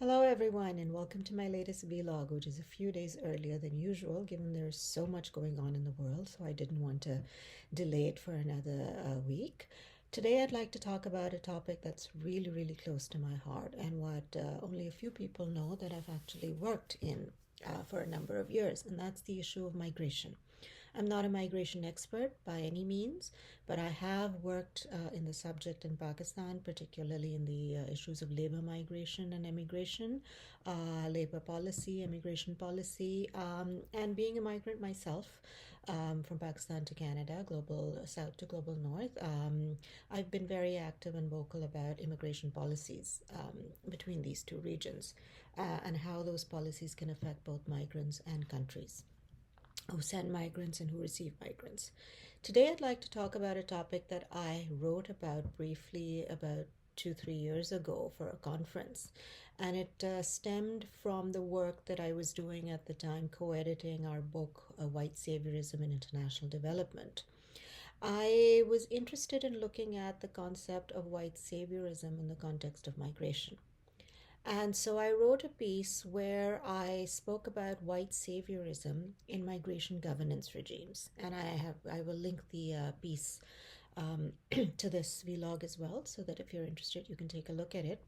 Hello, everyone, and welcome to my latest vlog, which is a few days earlier than usual, given there's so much going on in the world, so I didn't want to delay it for another week. Today, I'd like to talk about a topic that's really, really close to my heart and what only a few people know that I've actually worked in for a number of years, and that's the issue of migration. I'm not a migration expert by any means, but I have worked in the subject in Pakistan, particularly in the issues of labor migration and immigration, labor policy, immigration policy, and being a migrant myself. From Pakistan to Canada, global south to global north, I've been very active and vocal about immigration policies between these two regions and how those policies can affect both migrants and countries who send migrants and who receive migrants. Today, I'd like to talk about a topic that I wrote about briefly about 2, 3 years ago for a conference. And it stemmed from the work that I was doing at the time, co editing our book, White Saviorism in International Development. I was interested in looking at the concept of white saviorism in the context of migration. And so I wrote a piece where I spoke about white saviorism in migration governance regimes, and I will link the piece to this vlog as well, so that if you're interested, you can take a look at it.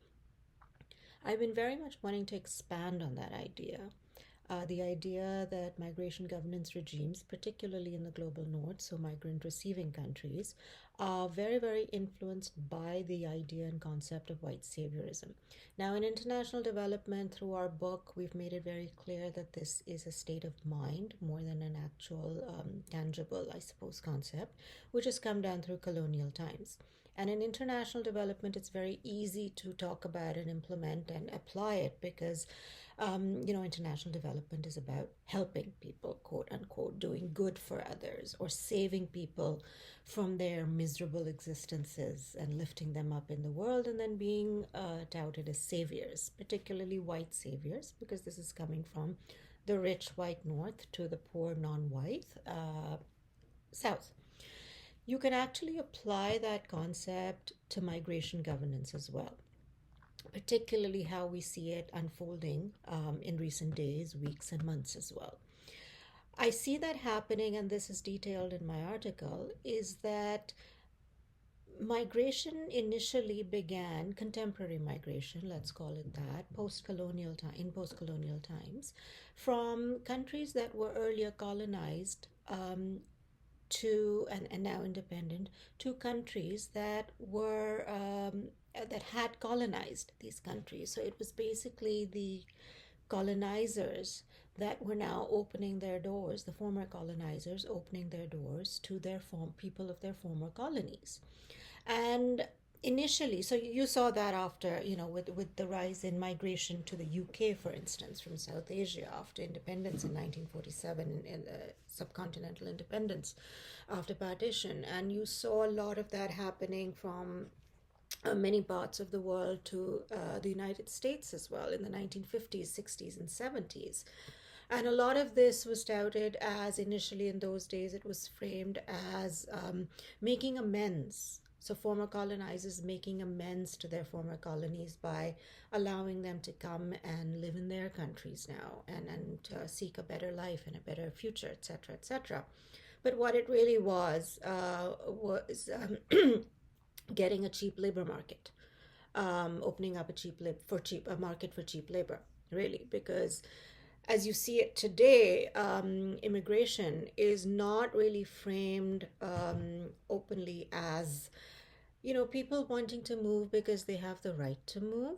I've been very much wanting to expand on that idea. The idea that migration governance regimes, particularly in the global north, so migrant receiving countries, are very, very influenced by the idea and concept of white saviorism. Now, in international development, through our book, we've made it very clear that this is a state of mind more than an actual, tangible, I suppose, concept, which has come down through colonial times. And in international development, it's very easy to talk about and implement and apply it because international development is about helping people, quote unquote, doing good for others or saving people from their miserable existences and lifting them up in the world and then being touted as saviors, particularly white saviors, because this is coming from the rich white north to the poor non white south. You can actually apply that concept to migration governance as well, particularly how we see it unfolding in recent days, weeks, and months as well. I see that happening, and this is detailed in my article, is that migration initially began, contemporary migration, let's call it that, in post-colonial times, from countries that were earlier colonized to and now independent, to countries that were that had colonized these countries. So it was basically the colonizers that were now opening their doors, the former colonizers opening their doors to their people of their former colonies. And initially, so you saw that after, with the rise in migration to the UK, for instance, from South Asia after independence in 1947, in subcontinental independence after partition. And you saw a lot of that happening from many parts of the world to the United States as well in the 1950s, 60s, and 70s. And a lot of this was touted as, initially in those days, it was framed as making amends. So, former colonizers making amends to their former colonies by allowing them to come and live in their countries now and seek a better life and a better future, etc., etc. But what it really was getting a cheap labor market, opening up a market for cheap labor, really, because as you see it today, immigration is not really framed openly as, people wanting to move because they have the right to move,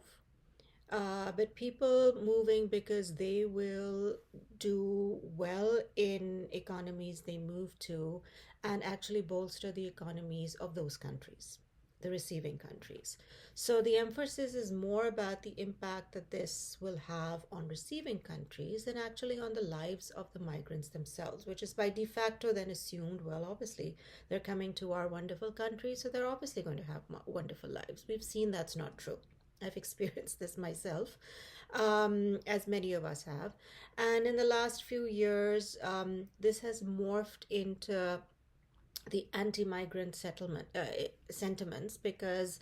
but people moving because they will do well in economies they move to and actually bolster the economies of those countries, the receiving countries. So the emphasis is more about the impact that this will have on receiving countries than actually on the lives of the migrants themselves, which is by de facto then assumed, well, obviously, they're coming to our wonderful country, so they're obviously going to have wonderful lives. We've seen that's not true. I've experienced this myself, as many of us have. And in the last few years, this has morphed into the anti-migrant settlement sentiments, because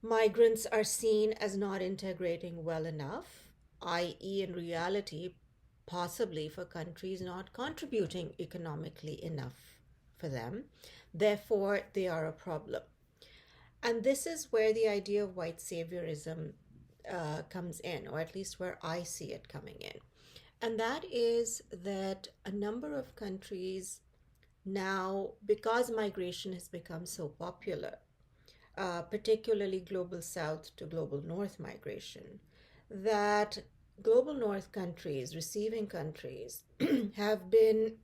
Migrants are seen as not integrating well enough, i.e., in reality, possibly for countries not contributing economically enough for them. Therefore, they are a problem. And this is where the idea of white saviorism comes in, or at least where I see it coming in. And that is that a number of countries now, because migration has become so popular, particularly global south to global north migration, that global north countries, receiving countries, have been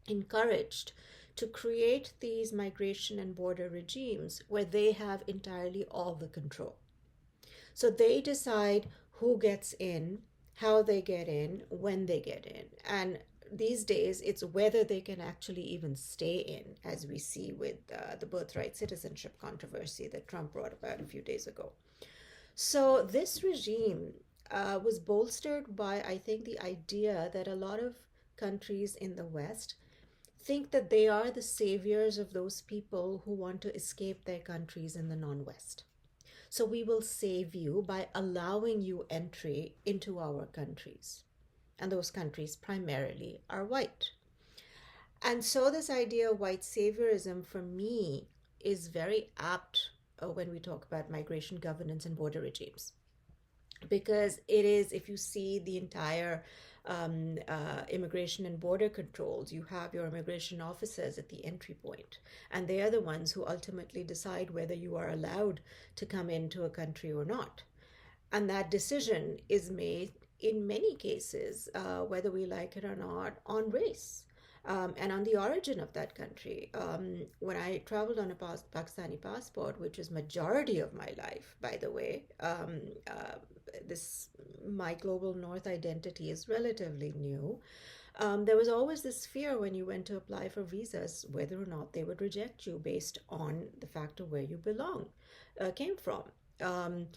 encouraged to create these migration and border regimes where they have entirely all the control. So they decide who gets in, how they get in, when they get in. And these days, it's whether they can actually even stay in, as we see with the birthright citizenship controversy that Trump brought about a few days ago. So this regime was bolstered by, I think, the idea that a lot of countries in the West think that they are the saviors of those people who want to escape their countries in the non West. So we will save you by allowing you entry into our countries. And those countries primarily are white. And so this idea of white saviorism for me is very apt when we talk about migration governance and border regimes. Because it is, if you see the entire immigration and border controls, you have your immigration officers at the entry point, and they are the ones who ultimately decide whether you are allowed to come into a country or not. And that decision is made in many cases, whether we like it or not, on race. And on the origin of that country. When I traveled on a Pakistani passport, which is majority of my life, by the way, this my global North identity is relatively new. There was always this fear when you went to apply for visas whether or not they would reject you based on the fact of where you came from. Um,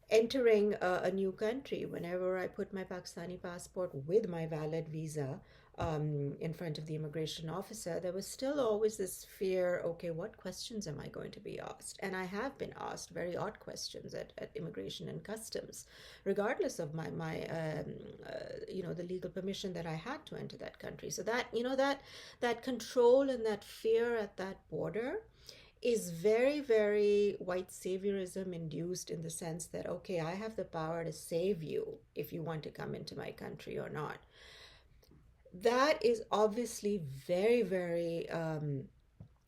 Entering a new country, whenever I put my Pakistani passport with my valid visa in front of the immigration officer, there was still always this fear, okay, what questions am I going to be asked? And I have been asked very odd questions at immigration and customs, regardless of the legal permission that I had to enter that country. So that control and that fear at that border is very, very white saviorism induced, in the sense that, okay, I have the power to save you if you want to come into my country or not. That is obviously very, very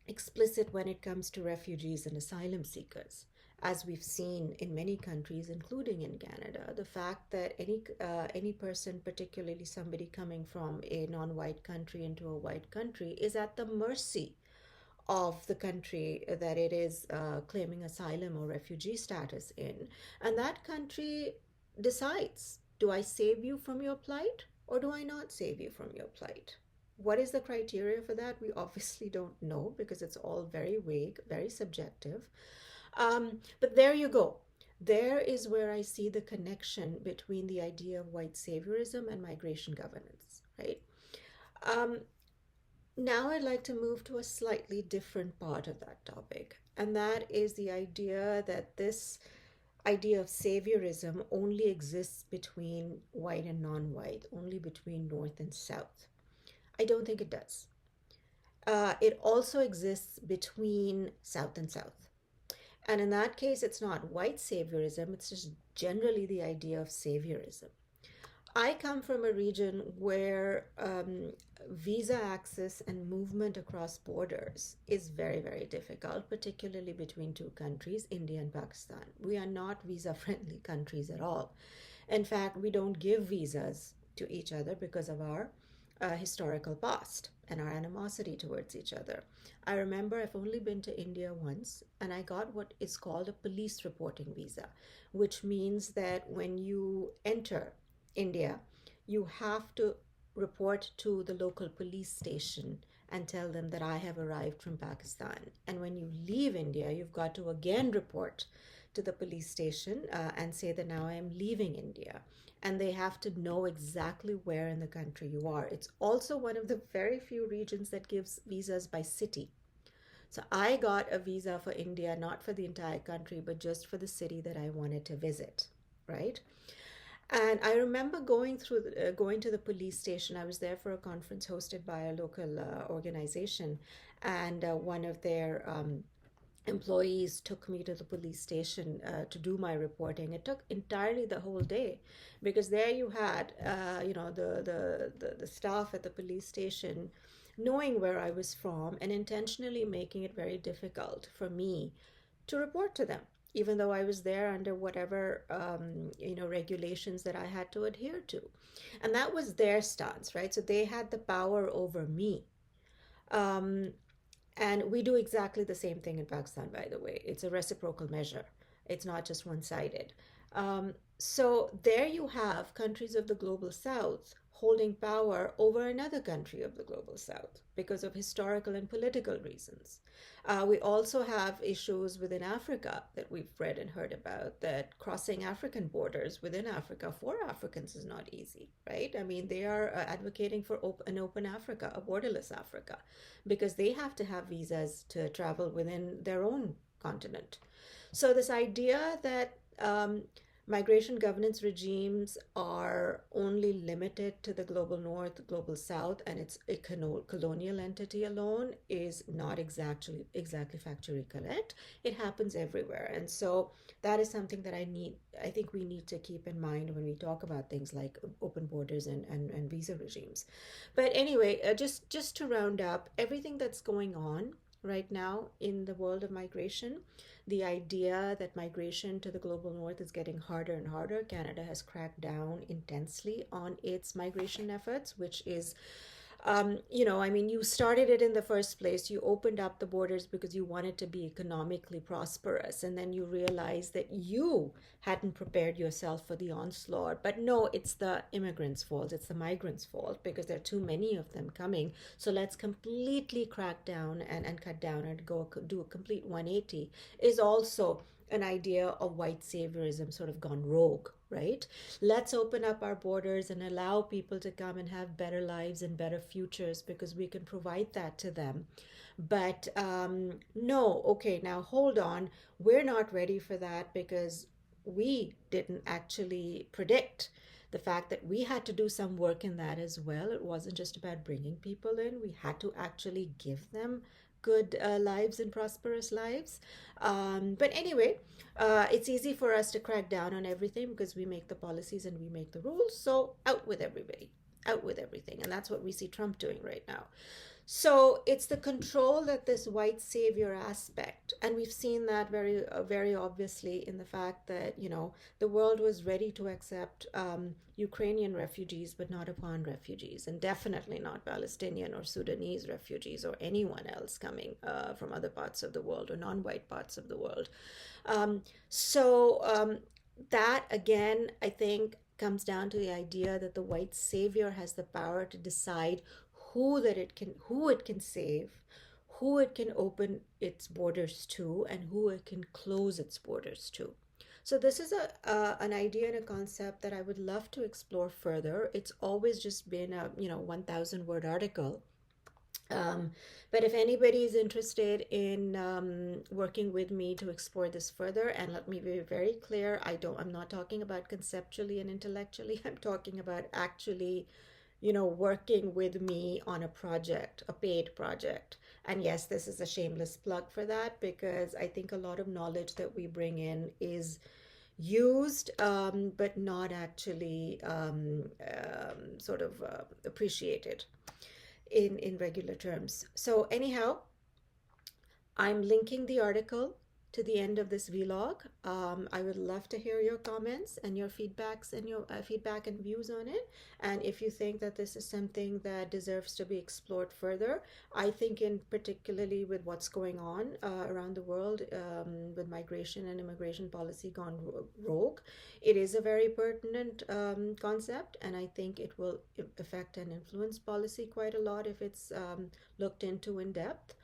explicit when it comes to refugees and asylum seekers. As we've seen in many countries, including in Canada, the fact that any person, particularly somebody coming from a non-white country into a white country, is at the mercy of the country that it is claiming asylum or refugee status in. And that country decides, do I save you from your plight or do I not save you from your plight? What is the criteria for that? We obviously don't know because it's all very vague, very subjective. But there you go. There is where I see the connection between the idea of white saviorism and migration governance, right? Um, Now I'd like to move to a slightly different part of that topic, and that is the idea that this idea of saviorism only exists between white and non-white, only between North and South. I don't think it does. It also exists between South and South. And in that case, it's not white saviorism, it's just generally the idea of saviorism. I come from a region where visa access and movement across borders is very, very difficult, particularly between two countries, India and Pakistan. We are not visa friendly countries at all. In fact, we don't give visas to each other because of our historical past and our animosity towards each other. I remember I've only been to India once and I got what is called a police reporting visa, which means that when you enter India, you have to report to the local police station and tell them that I have arrived from Pakistan. And when you leave India, you've got to again report to the police station and say that now I am leaving India. And they have to know exactly where in the country you are. It's also one of the very few regions that gives visas by city. So I got a visa for India, not for the entire country, but just for the city that I wanted to visit, right? And I remember going to the police station. I was there for a conference hosted by a local organization, and one of their employees took me to the police station to do my reporting. It took entirely the whole day, because there you had, the staff at the police station knowing where I was from and intentionally making it very difficult for me to report to them, even though I was there under whatever regulations that I had to adhere to. And that was their stance, right? So they had the power over me. Um, and we do exactly the same thing in Pakistan, by the way. It's a reciprocal measure, it's not just one sided. So there you have countries of the global south holding power over another country of the global south because of historical and political reasons. We also have issues within Africa that we've read and heard about, that crossing African borders within Africa for Africans is not easy, right? I mean, they are advocating for an open Africa, a borderless Africa, because they have to have visas to travel within their own continent. So, this idea that migration governance regimes are only limited to the global north, global south, and it's a colonial entity alone is not exactly factually correct. It happens everywhere. And so that is something that I think we need to keep in mind when we talk about things like open borders and visa regimes. But anyway, just to round up everything that's going on right now in the world of migration, the idea that migration to the global north is getting harder and harder. Canada has cracked down intensely on its migration efforts, which is I mean, you started it in the first place. You opened up the borders because you wanted to be economically prosperous. And then you realized that you hadn't prepared yourself for the onslaught. But no, it's the immigrants' fault. It's the migrants' fault because there are too many of them coming. So let's completely crack down and cut down and go do a complete 180 is also an idea of white saviorism sort of gone rogue, right? Let's open up our borders and allow people to come and have better lives and better futures because we can provide that to them. But no, okay, now hold on. We're not ready for that because we didn't actually predict the fact that we had to do some work in that as well. It wasn't just about bringing people in, we had to actually give them good lives and prosperous lives. But anyway, it's easy for us to crack down on everything because we make the policies and we make the rules. So out with everybody, out with everything. And that's what we see Trump doing right now. So it's the control that this white savior aspect, and we've seen that very obviously in the fact that the world was ready to accept Ukrainian refugees, but not Afghan refugees, and definitely not Palestinian or Sudanese refugees or anyone else coming from other parts of the world or non-white parts of the world. So that again, I think, comes down to the idea that the white savior has the power to decide who it can save, who it can open its borders to, and who it can close its borders to. So this is an idea and a concept that I would love to explore further. It's always just been a 1,000-word article. But if anybody is interested in working with me to explore this further, and let me be very clear, I'm not talking about conceptually and intellectually. I'm talking about actually working with me on a project, a paid project. And yes, this is a shameless plug for that because I think a lot of knowledge that we bring in is used, but not actually sort of appreciated in regular terms. So anyhow, I'm linking the article to the end of this vlog. I would love to hear your comments and your feedbacks and your feedback and views on it. And if you think that this is something that deserves to be explored further, I think in particularly with what's going on around the world with migration and immigration policy gone rogue, it is a very pertinent concept, and I think it will affect and influence policy quite a lot if it's looked into in depth.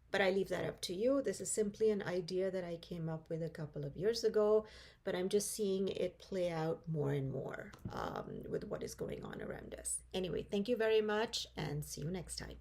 But I leave that up to you. This is simply an idea that I came up with a couple of years ago, but I'm just seeing it play out more and more with what is going on around us. Anyway, thank you very much and see you next time.